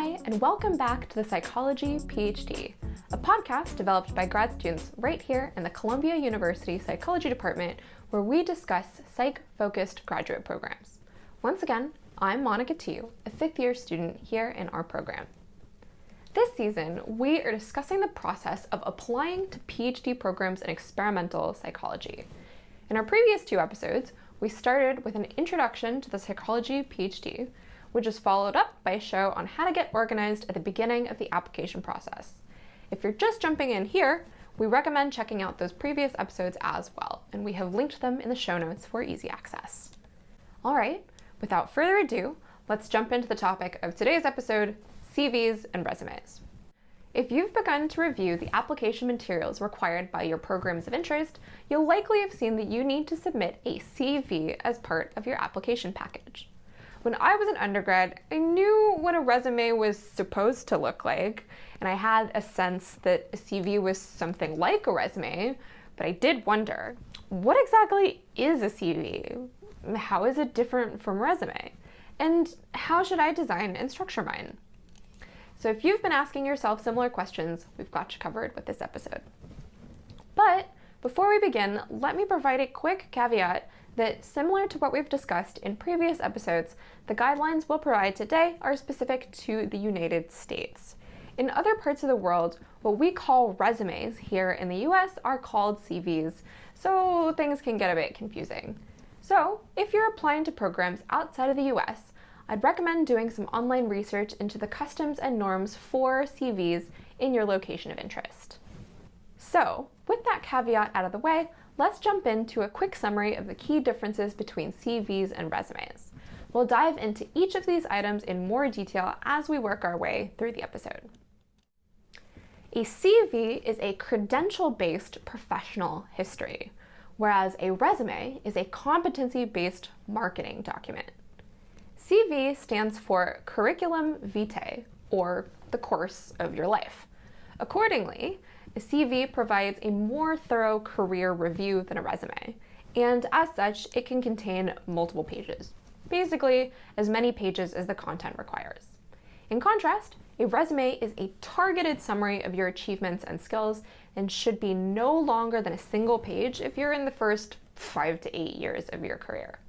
Hi, and welcome back to the Psychology PhD, a podcast developed by grad students right here in the Columbia University Psychology Department, where we discuss psych-focused graduate programs. Once again, I'm Thieu, a fifth-year student here in our program. This season, we are discussing the process of applying to PhD programs in experimental psychology. In our previous two episodes, we started with an introduction to the Psychology PhD, which is followed up by a show on how to get organized at the beginning of the application process. If you're just jumping in here, we recommend checking out those previous episodes as well, and we have linked them in the show notes for easy access. All right, without further ado, let's jump into the topic of today's episode, CVs and resumes. If you've begun to review the application materials required by your programs of interest, you'll likely have seen that you need to submit a CV as part of your application package. When I was an undergrad, I knew what a resume was supposed to look like, and I had a sense that a CV was something like a resume, but I did wonder, what exactly is a CV? How is it different from a resume? And how should I design and structure mine? So if you've been asking yourself similar questions, we've got you covered with this episode. But before we begin, let me provide a quick caveat that, similar to what we've discussed in previous episodes, the guidelines we'll provide today are specific to the United States. In other parts of the world, what we call resumes here in the US are called CVs, so things can get a bit confusing. So, if you're applying to programs outside of the US, I'd recommend doing some online research into the customs and norms for CVs in your location of interest. So, with that caveat out of the way, let's jump into a quick summary of the key differences between CVs and resumes. We'll dive into each of these items in more detail as we work our way through the episode. A CV is a credential-based professional history, whereas a resume is a competency-based marketing document. CV stands for Curriculum Vitae, or the course of your life. Accordingly, a CV provides a more thorough career review than a resume, and as such, it can contain multiple pages, basically as many pages as the content requires. In contrast, a resume is a targeted summary of your achievements and skills and should be no longer than a single page if you're in the first 5 to 8 years of your career.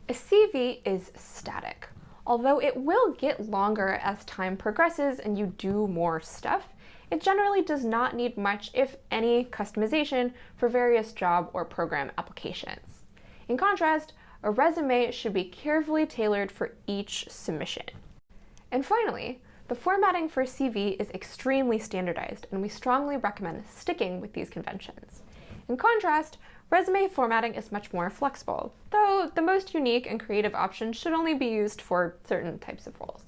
A CV is static, although it will get longer as time progresses and you do more stuff. It generally does not need much, if any, customization for various job or program applications. In contrast, a resume should be carefully tailored for each submission. And finally, the formatting for a CV is extremely standardized, and we strongly recommend sticking with these conventions. In contrast, resume formatting is much more flexible, though the most unique and creative options should only be used for certain types of roles.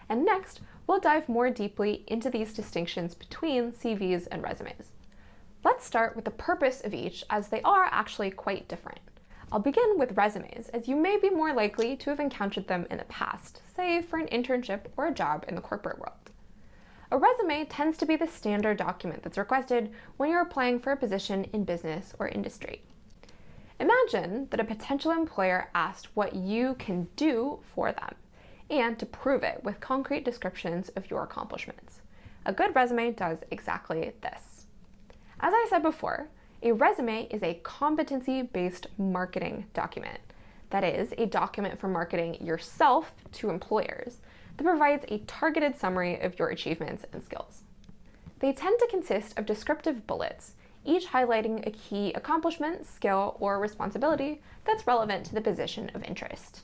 And next, we'll dive more deeply into these distinctions between CVs and resumes. Let's start with the purpose of each, as they are actually quite different. I'll begin with resumes, as you may be more likely to have encountered them in the past, say for an internship or a job in the corporate world. A resume tends to be the standard document that's requested when you're applying for a position in business or industry. Imagine that a potential employer asked what you can do for them, and to prove it with concrete descriptions of your accomplishments. A good resume does exactly this. As I said before, a resume is a competency-based marketing document. That is, a document for marketing yourself to employers that provides a targeted summary of your achievements and skills. They tend to consist of descriptive bullets, each highlighting a key accomplishment, skill, or responsibility that's relevant to the position of interest.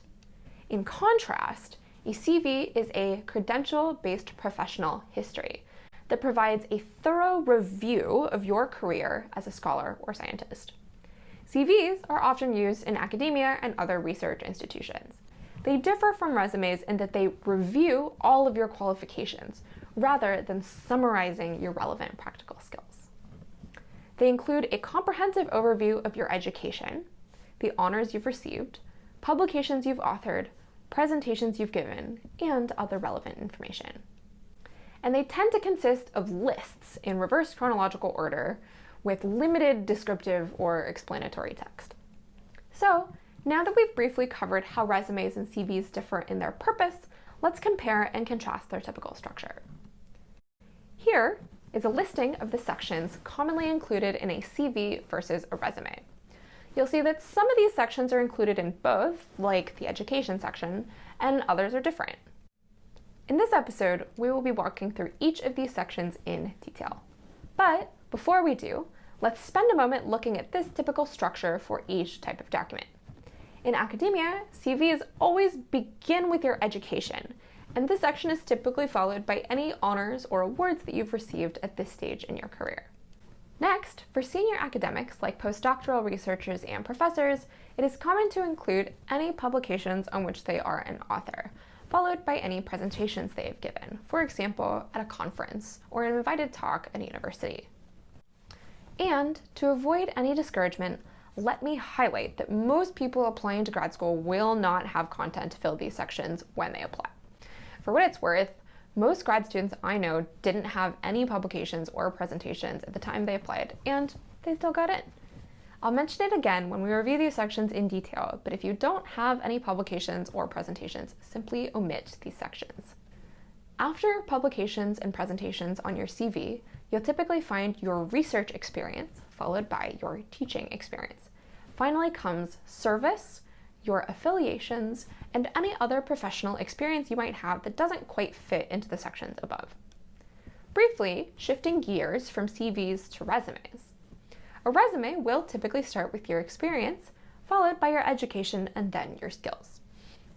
In contrast, a CV is a credential-based professional history that provides a thorough review of your career as a scholar or scientist. CVs are often used in academia and other research institutions. They differ from resumes in that they review all of your qualifications rather than summarizing your relevant practical skills. They include a comprehensive overview of your education, the honors you've received, publications you've authored, presentations you've given, and other relevant information. And they tend to consist of lists in reverse chronological order with limited descriptive or explanatory text. So, now that we've briefly covered how resumes and CVs differ in their purpose, let's compare and contrast their typical structure. Here is a listing of the sections commonly included in a CV versus a resume. You'll see that some of these sections are included in both, like the education section, and others are different. In this episode, we will be walking through each of these sections in detail. But before we do, let's spend a moment looking at this typical structure for each type of document. In academia, CVs always begin with your education, and this section is typically followed by any honors or awards that you've received at this stage in your career. Next, for senior academics like postdoctoral researchers and professors, it is common to include any publications on which they are an author, followed by any presentations they have given, for example, at a conference or an invited talk at a university. And to avoid any discouragement, let me highlight that most people applying to grad school will not have content to fill these sections when they apply. For what it's worth, most grad students I know didn't have any publications or presentations at the time they applied, and they still got in. I'll mention it again when we review these sections in detail, but if you don't have any publications or presentations, simply omit these sections. After publications and presentations on your CV, you'll typically find your research experience, followed by your teaching experience. Finally comes service, your affiliations, and any other professional experience you might have that doesn't quite fit into the sections above. Briefly, shifting gears from CVs to resumes. A resume will typically start with your experience, followed by your education and then your skills.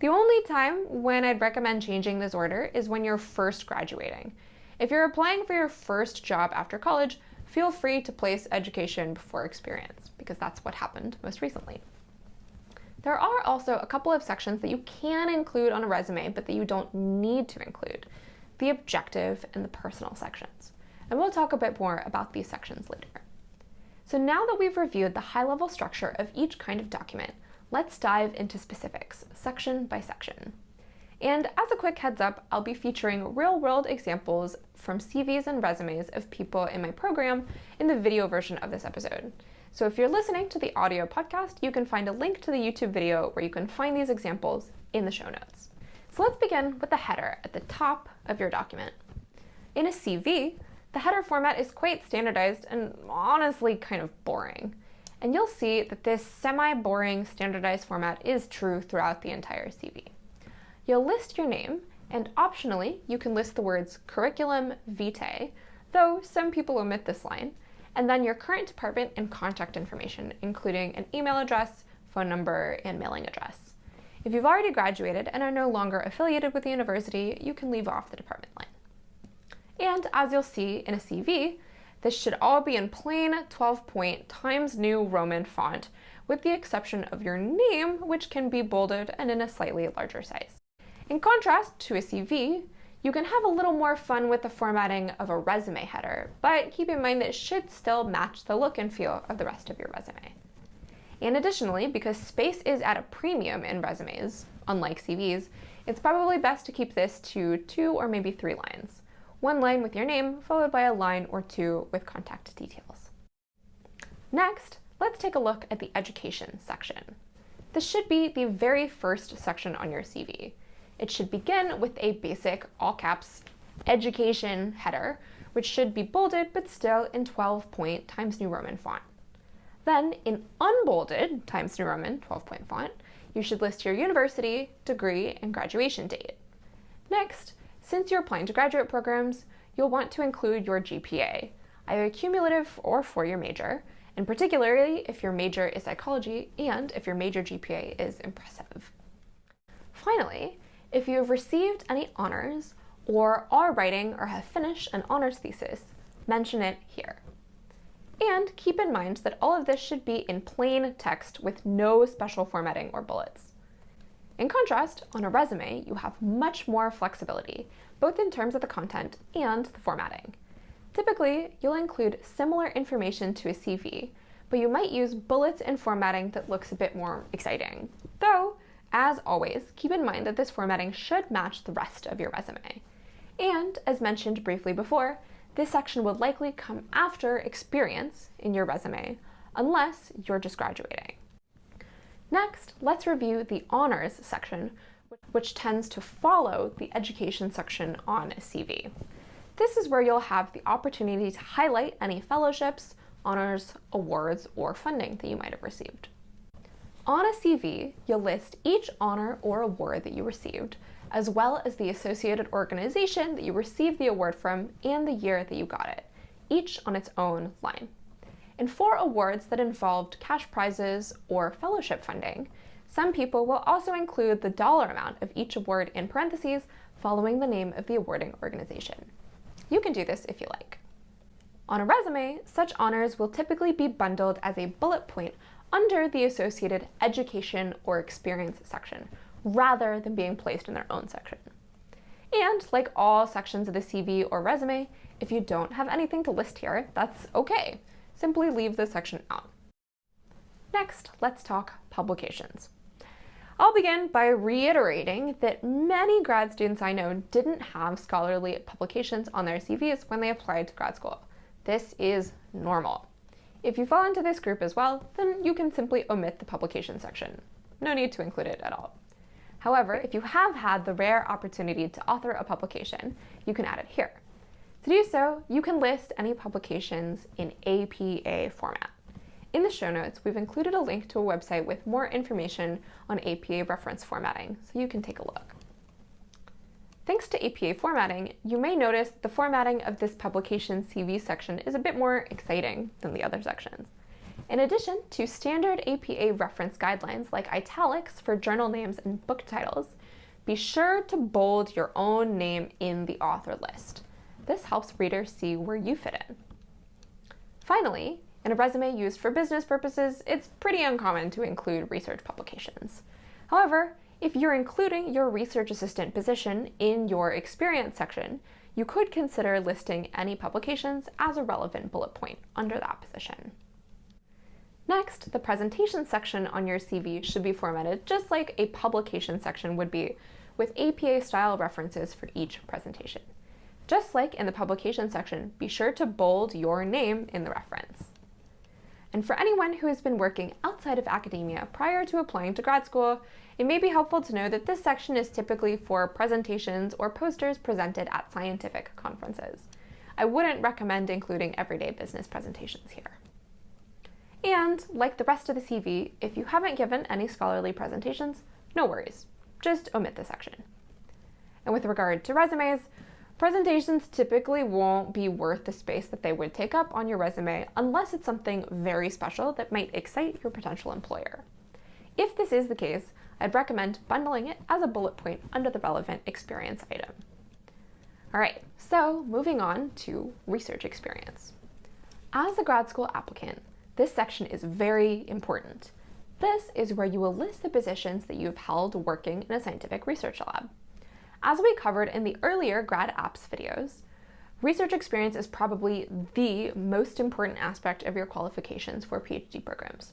The only time when I'd recommend changing this order is when you're first graduating. If you're applying for your first job after college, feel free to place education before experience, because that's what happened most recently. There are also a couple of sections that you can include on a resume, but that you don't need to include: the objective and the personal sections. And we'll talk a bit more about these sections later. So now that we've reviewed the high-level structure of each kind of document, let's dive into specifics, section by section. And as a quick heads up, I'll be featuring real-world examples from CVs and resumes of people in my program in the video version of this episode. So if you're listening to the audio podcast, you can find a link to the YouTube video where you can find these examples in the show notes. So let's begin with the header at the top of your document. In a CV, the header format is quite standardized and honestly kind of boring. And you'll see that this semi-boring standardized format is true throughout the entire CV. You'll list your name, and optionally, you can list the words curriculum vitae, though some people omit this line, and then your current department and contact information, including an email address, phone number, and mailing address. If you've already graduated and are no longer affiliated with the university, you can leave off the department line. And as you'll see in a CV, this should all be in plain 12-point Times New Roman font, with the exception of your name, which can be bolded and in a slightly larger size. In contrast to a CV, you can have a little more fun with the formatting of a resume header, but keep in mind that it should still match the look and feel of the rest of your resume. And additionally, because space is at a premium in resumes, unlike CVs, it's probably best to keep this to 2 or maybe 3 lines. 1 line with your name, followed by a line or 2 with contact details. Next, let's take a look at the education section. This should be the very first section on your CV. It should begin with a basic, all caps, education header, which should be bolded but still in 12-point Times New Roman font. Then, in unbolded Times New Roman 12-point font, you should list your university, degree, and graduation date. Next, since you're applying to graduate programs, you'll want to include your GPA, either cumulative or for your major, and particularly if your major is psychology and if your major GPA is impressive. Finally, if you have received any honors or are writing or have finished an honors thesis, mention it here. And keep in mind that all of this should be in plain text with no special formatting or bullets. In contrast, on a resume, you have much more flexibility, both in terms of the content and the formatting. Typically, you'll include similar information to a CV, but you might use bullets and formatting that looks a bit more exciting. Though, as always, keep in mind that this formatting should match the rest of your resume. And, as mentioned briefly before, this section would likely come after experience in your resume, unless you're just graduating. Next, let's review the honors section, which tends to follow the education section on a CV. This is where you'll have the opportunity to highlight any fellowships, honors, awards, or funding that you might have received. On a CV, you'll list each honor or award that you received, as well as the associated organization that you received the award from and the year that you got it, each on its own line. And for awards that involved cash prizes or fellowship funding, some people will also include the dollar amount of each award in parentheses following the name of the awarding organization. You can do this if you like. On a resume, such honors will typically be bundled as a bullet point under the associated education or experience section, rather than being placed in their own section. And like all sections of the CV or resume, if you don't have anything to list here, that's okay. Simply leave this section out. Next, let's talk publications. I'll begin by reiterating that many grad students I know didn't have scholarly publications on their CVs when they applied to grad school. This is normal. If you fall into this group as well, then you can simply omit the publication section. No need to include it at all. However, if you have had the rare opportunity to author a publication, you can add it here. To do so, you can list any publications in APA format. In the show notes, we've included a link to a website with more information on APA reference formatting, so you can take a look. Thanks to APA formatting, you may notice the formatting of this publication CV section is a bit more exciting than the other sections. In addition to standard APA reference guidelines like italics for journal names and book titles, be sure to bold your own name in the author list. This helps readers see where you fit in. Finally, in a resume used for business purposes, it's pretty uncommon to include research publications. However, if you're including your research assistant position in your experience section, you could consider listing any publications as a relevant bullet point under that position. Next, the presentation section on your CV should be formatted just like a publication section would be, with APA-style references for each presentation. Just like in the publication section, be sure to bold your name in the reference. And for anyone who has been working outside of academia prior to applying to grad school, it may be helpful to know that this section is typically for presentations or posters presented at scientific conferences. I wouldn't recommend including everyday business presentations here. And like the rest of the CV, if you haven't given any scholarly presentations, no worries, just omit the section. And with regard to resumes, presentations typically won't be worth the space that they would take up on your resume unless it's something very special that might excite your potential employer. If this is the case, I'd recommend bundling it as a bullet point under the relevant experience item. All right, so moving on to research experience. As a grad school applicant, this section is very important. This is where you will list the positions that you've held working in a scientific research lab. As we covered in the earlier grad apps videos, research experience is probably the most important aspect of your qualifications for PhD programs.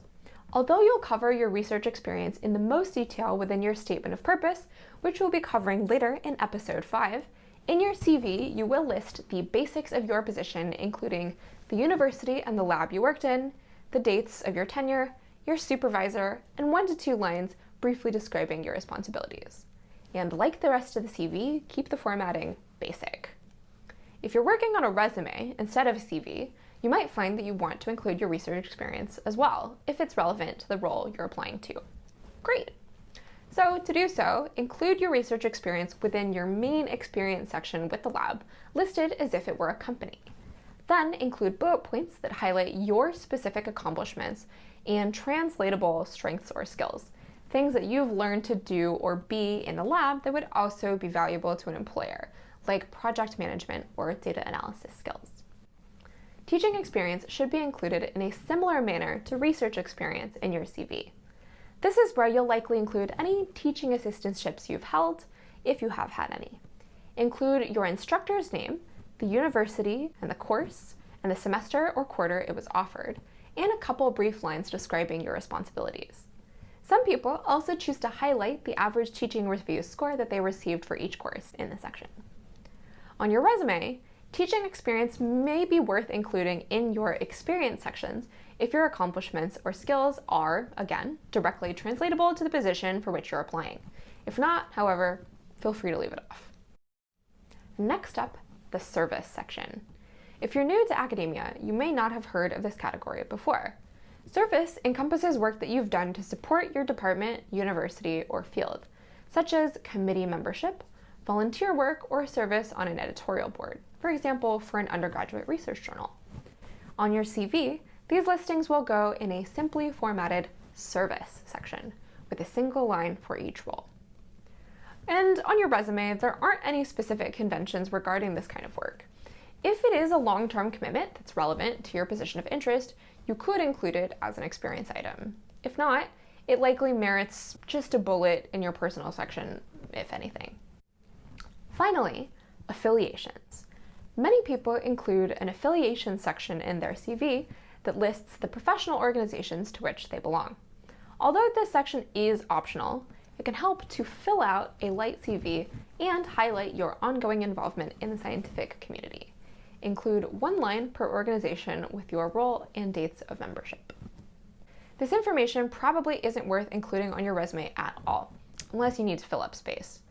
Although you'll cover your research experience in the most detail within your statement of purpose, which we'll be covering later in episode 5, in your CV you will list the basics of your position, including the university and the lab you worked in, the dates of your tenure, your supervisor, and 1 to 2 lines briefly describing your responsibilities. And like the rest of the CV, keep the formatting basic. If you're working on a resume instead of a CV, you might find that you want to include your research experience as well, if it's relevant to the role you're applying to. Great! So to do so, include your research experience within your main experience section with the lab, listed as if it were a company. Then include bullet points that highlight your specific accomplishments and translatable strengths or skills, things that you've learned to do or be in the lab that would also be valuable to an employer, like project management or data analysis skills. Teaching experience should be included in a similar manner to research experience in your CV. This is where you'll likely include any teaching assistantships you've held, if you have had any. Include your instructor's name, the university and the course, and the semester or quarter it was offered, and a couple brief lines describing your responsibilities. Some people also choose to highlight the average teaching review score that they received for each course in the section. On your resume, teaching experience may be worth including in your experience sections if your accomplishments or skills are, again, directly translatable to the position for which you're applying. If not, however, feel free to leave it off. Next up, the service section. If you're new to academia, you may not have heard of this category before. Service encompasses work that you've done to support your department, university, or field, such as committee membership, volunteer work, or service on an editorial board, for example, for an undergraduate research journal. On your CV, these listings will go in a simply formatted service section with a single line for each role. And on your resume, there aren't any specific conventions regarding this kind of work. If it is a long-term commitment that's relevant to your position of interest, you could include it as an experience item. If not, it likely merits just a bullet in your personal section, if anything. Finally, affiliations. Many people include an affiliation section in their CV that lists the professional organizations to which they belong. Although this section is optional, it can help to fill out a light CV and highlight your ongoing involvement in the scientific community. Include one line per organization with your role and dates of membership. This information probably isn't worth including on your resume at all, unless you need to fill up space.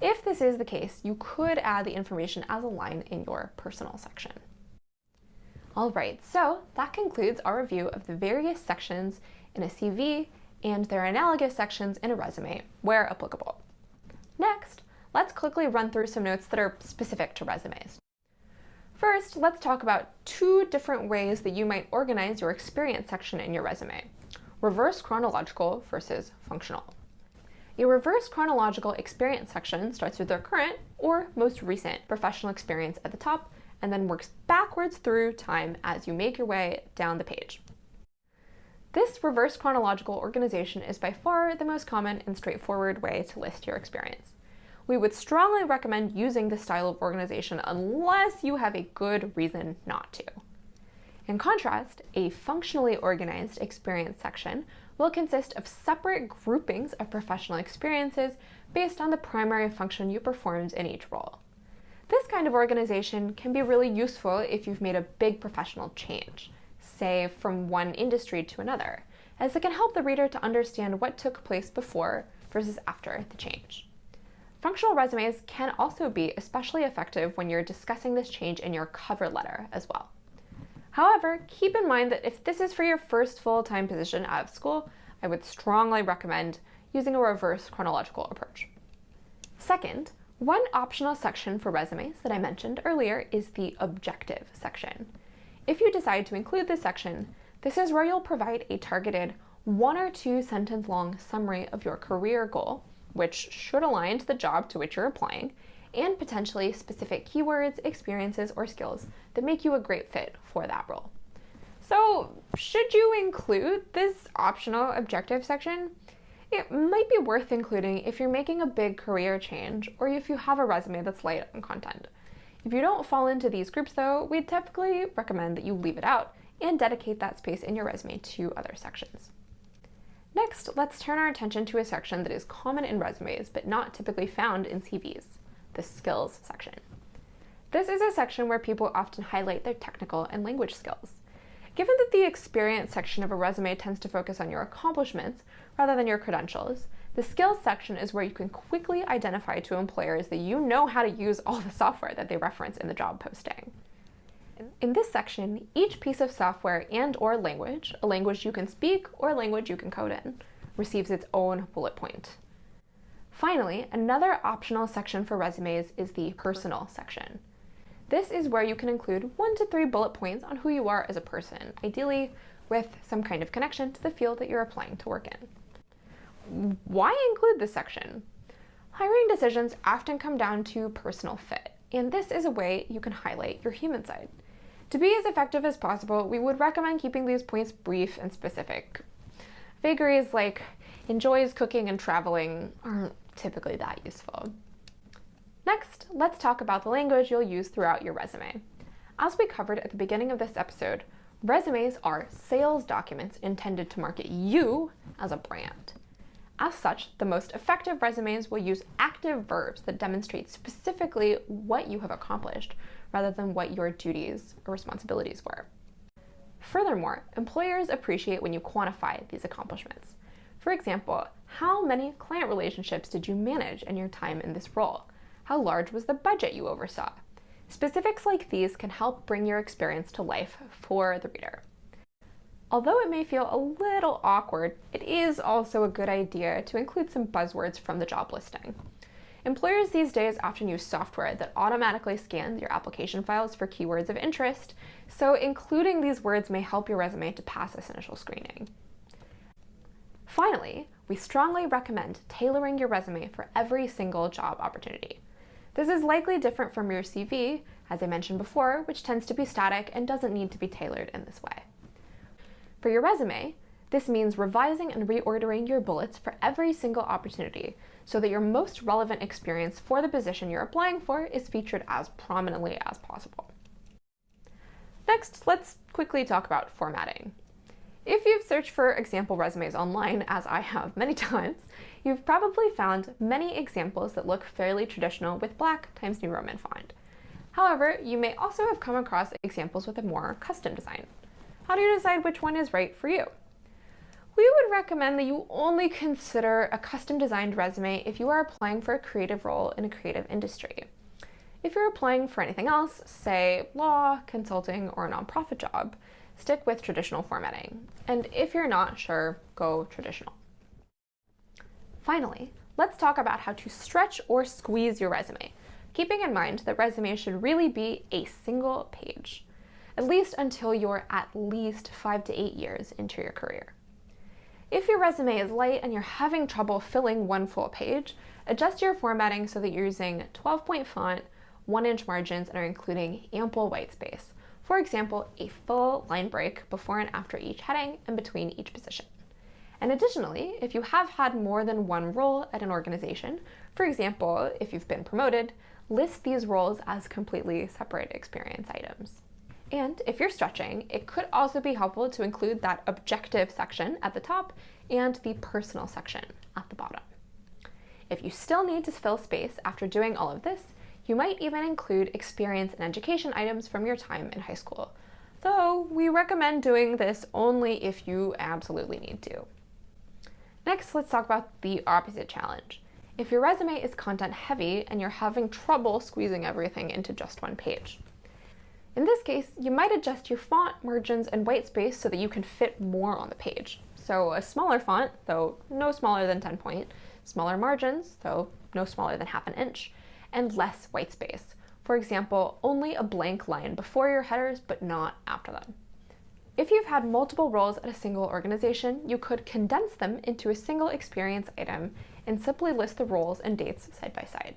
If this is the case, you could add the information as a line in your personal section. Alright, so that concludes our review of the various sections in a CV and their analogous sections in a resume, where applicable. Next, let's quickly run through some notes that are specific to resumes. First, let's talk about two different ways that you might organize your experience section in your resume: reverse chronological versus functional. A reverse chronological experience section starts with your current or most recent professional experience at the top and then works backwards through time as you make your way down the page. This reverse chronological organization is by far the most common and straightforward way to list your experience. We would strongly recommend using this style of organization unless you have a good reason not to. In contrast, a functionally organized experience section will consist of separate groupings of professional experiences based on the primary function you performed in each role. This kind of organization can be really useful if you've made a big professional change, say from one industry to another, as it can help the reader to understand what took place before versus after the change. Functional resumes can also be especially effective when you're discussing this change in your cover letter as well. However, keep in mind that if this is for your first full-time position out of school, I would strongly recommend using a reverse chronological approach. Second, one optional section for resumes that I mentioned earlier is the objective section. If you decide to include this section, this is where you'll provide a targeted 1 or 2 sentence long summary of your career goal, which should align to the job to which you're applying, and potentially specific keywords, experiences, or skills that make you a great fit for that role. So, should you include this optional objective section? It might be worth including if you're making a big career change or if you have a resume that's light on content. If you don't fall into these groups though, we typically recommend that you leave it out and dedicate that space in your resume to other sections. Next, let's turn our attention to a section that is common in resumes but not typically found in CVs, the skills section. This is a section where people often highlight their technical and language skills. Given that the experience section of a resume tends to focus on your accomplishments rather than your credentials, the skills section is where you can quickly identify to employers that you know how to use all the software that they reference in the job posting. In this section, each piece of software and/or language, a language you can speak or a language you can code in, receives its own bullet point. Finally, another optional section for resumes is the personal section. This is where you can include 1 to 3 bullet points on who you are as a person, ideally with some kind of connection to the field that you're applying to work in. Why include this section? Hiring decisions often come down to personal fit, and this is a way you can highlight your human side. To be as effective as possible, we would recommend keeping these points brief and specific. Vagaries like enjoys cooking and traveling aren't typically that useful. Next, let's talk about the language you'll use throughout your resume. As we covered at the beginning of this episode, resumes are sales documents intended to market you as a brand. As such, the most effective resumes will use active verbs that demonstrate specifically what you have accomplished, rather than what your duties or responsibilities were. Furthermore, employers appreciate when you quantify these accomplishments. For example, how many client relationships did you manage in your time in this role? How large was the budget you oversaw? Specifics like these can help bring your experience to life for the reader. Although it may feel a little awkward, it is also a good idea to include some buzzwords from the job listing. Employers these days often use software that automatically scans your application files for keywords of interest, so including these words may help your resume to pass this initial screening. Finally, we strongly recommend tailoring your resume for every single job opportunity. This is likely different from your CV, as I mentioned before, which tends to be static and doesn't need to be tailored in this way. For your resume, this means revising and reordering your bullets for every single opportunity so that your most relevant experience for the position you're applying for is featured as prominently as possible. Next, let's quickly talk about formatting. If you've searched for example resumes online, as I have many times, you've probably found many examples that look fairly traditional with Black Times New Roman font. However, you may also have come across examples with a more custom design. How do you decide which one is right for you? We would recommend that you only consider a custom designed resume if you are applying for a creative role in a creative industry. If you're applying for anything else, say law, consulting, or a nonprofit job, stick with traditional formatting. And if you're not sure, go traditional. Finally, let's talk about how to stretch or squeeze your resume, keeping in mind that resumes should really be a single page, at least until you're at least 5 to 8 years into your career. If your resume is light and you're having trouble filling one full page, adjust your formatting so that you're using 12-point font, 1-inch margins, and are including ample white space. For example, a full line break before and after each heading and between each position. And additionally, if you have had more than one role at an organization, for example, if you've been promoted, list these roles as completely separate experience items. And if you're stretching, it could also be helpful to include that objective section at the top and the personal section at the bottom. If you still need to fill space after doing all of this, you might even include experience and education items from your time in high school, though we recommend doing this only if you absolutely need to. Next, let's talk about the opposite challenge. If your resume is content heavy and you're having trouble squeezing everything into just one page. In this case, you might adjust your font, margins, and white space so that you can fit more on the page. So a smaller font, though no smaller than 10 point, smaller margins, though no smaller than 1/2 inch, and less white space. For example, only a blank line before your headers, but not after them. If you've had multiple roles at a single organization, you could condense them into a single experience item and simply list the roles and dates side by side.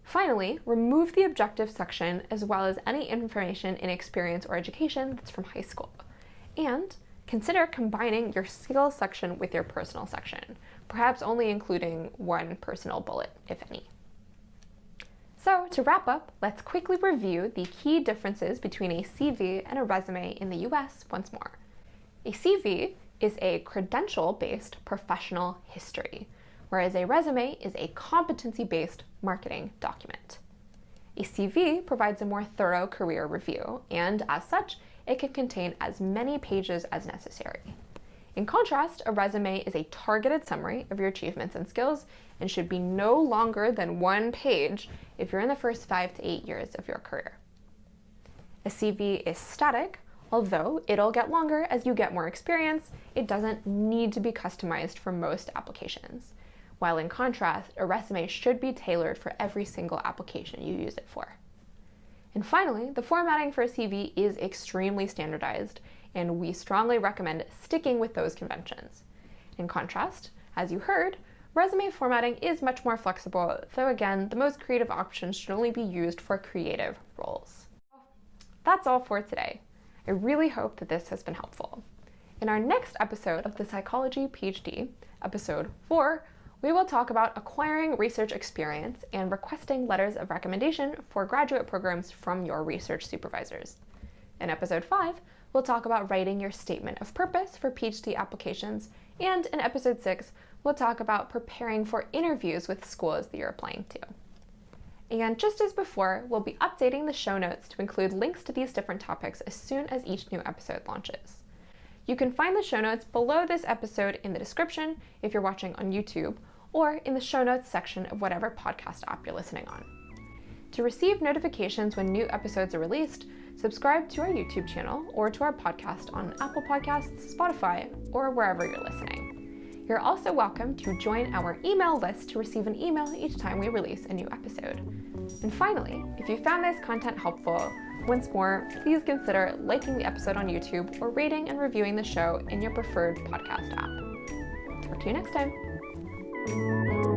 Finally, remove the objective section as well as any information in experience or education that's from high school. And consider combining your skills section with your personal section, perhaps only including one personal bullet, if any. So to wrap up, let's quickly review the key differences between a CV and a resume in the US once more. A CV is a credential-based professional history, whereas a resume is a competency-based marketing document. A CV provides a more thorough career review, and as such, it can contain as many pages as necessary. In contrast, a resume is a targeted summary of your achievements and skills and should be no longer than 1 page if you're in the first 5 to 8 years of your career. A CV is static, although it'll get longer as you get more experience. It doesn't need to be customized for most applications. While in contrast, a resume should be tailored for every single application you use it for. And finally, the formatting for a CV is extremely standardized, and we strongly recommend sticking with those conventions. In contrast, as you heard, resume formatting is much more flexible, though again, the most creative options should only be used for creative roles. That's all for today. I really hope that this has been helpful. In our next episode of the Psychology PhD, episode 4, we will talk about acquiring research experience and requesting letters of recommendation for graduate programs from your research supervisors. In episode 5, we'll talk about writing your statement of purpose for PhD applications, and in episode 6, we'll talk about preparing for interviews with schools that you're applying to. And just as before, we'll be updating the show notes to include links to these different topics as soon as each new episode launches. You can find the show notes below this episode in the description if you're watching on YouTube, or in the show notes section of whatever podcast app you're listening on. To receive notifications when new episodes are released, subscribe to our YouTube channel or to our podcast on Apple Podcasts, Spotify, or wherever you're listening. You're also welcome to join our email list to receive an email each time we release a new episode. And finally, if you found this content helpful, once more, please consider liking the episode on YouTube or rating and reviewing the show in your preferred podcast app. Talk to you next time.